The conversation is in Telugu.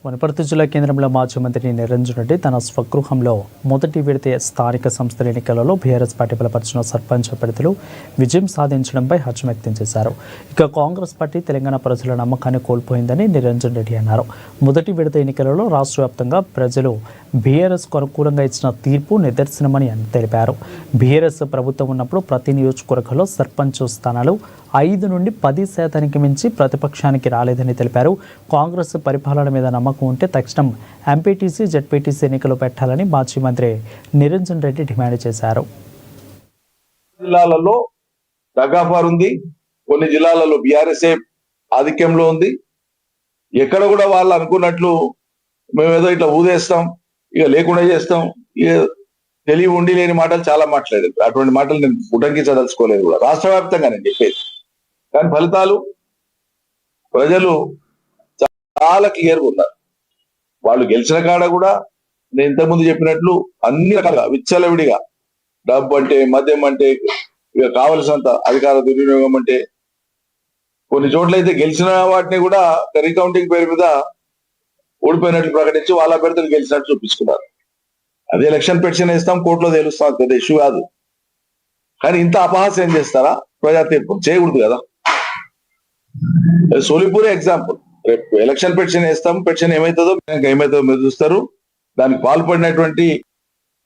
వనపర్తి జిల్లా కేంద్రంలో మాజీ మంత్రి నిరంజన్ రెడ్డి తన స్వగృహంలో మొదటి విడత స్థానిక సంస్థల ఎన్నికలలో బీఆర్ఎస్ పార్టీ బలపరిచిన సర్పంచ్ అభ్యర్థులు విజయం సాధించడంపై హర్షం వ్యక్తం చేశారు. ఇక కాంగ్రెస్ పార్టీ తెలంగాణ ప్రజల నమ్మకాన్ని కోల్పోయిందని నిరంజన్ రెడ్డి అన్నారు. మొదటి విడత ఎన్నికలలో రాష్ట్ర వ్యాప్తంగా ప్రజలు బీఆర్ఎస్కు అనుకూలంగా ఇచ్చిన తీర్పు నిదర్శనమని తెలిపారు. బీఆర్ఎస్ ప్రభుత్వం ఉన్నప్పుడు ప్రతి నియోజకవర్గంలో సర్పంచ్ స్థానాలు 5 నుండి 10% మించి ప్రతిపక్షానికి రాలేదని తెలిపారు. కాంగ్రెస్ పరిపాలన మీద నమ్మకం ఉంటే తక్షణం ఎంపీటీసీ, జెడ్పీటీసీ ఎన్నికలు పెట్టాలని మాజీ మంత్రి నిరంజన్ రెడ్డి డిమాండ్ చేశారు. జిల్లాలలో దగాఫార్ ఉంది, కొన్ని జిల్లాలలో బీఆర్ఎస్ ఆధిక్యంలో ఉంది. ఎక్కడ కూడా వాళ్ళు అనుకున్నట్లు మేమేదో ఇట్లా ఊదేస్తాం, ఇక లేకుండా చేస్తాం, ఇక తెలివి ఉండి లేని మాటలు చాలా మాట్లాడారు. అటువంటి మాటలు నేను ఉటంకించదలుచుకోలేదు కూడా. రాష్ట్ర వ్యాప్తంగా నేను చెప్పేది, కానీ ఫలితాలు ప్రజలు చాలా క్లియర్గా ఉన్నారు. వాళ్ళు గెలిచిన కాడ కూడా నేను ఇంతకుముందు చెప్పినట్లు అన్ని రకాలుగా విచ్చలవిడిగా డబ్బు అంటే, మద్యం అంటే, ఇక కావలసినంత అధికార దుర్వినియోగం అంటే, కొన్ని చోట్ల అయితే గెలిచిన వాటిని కూడా రీకౌంటింగ్ పేరు మీద ఓడిపోయినట్లు ప్రకటించి వాళ్ళ అభ్యర్థులు గెలిచినట్టు చూపించుకున్నారు. అదే ఎలక్షన్ పెటిషన్ వేస్తాం, కోర్టులో తేలుస్తాం, పెద్ద ఇష్యూ కాదు. కానీ ఇంత అపహాస్యం చేస్తారా? ప్రజా తీర్పు చేయకూడదు కదా. సోలిపూరే ఎగ్జాంపుల్. రేపు ఎలక్షన్ పెటిషన్ వేస్తాం, పెటిషన్ ఏమవుతుందో మీరు చూస్తారు. దానికి పాల్పడినటువంటి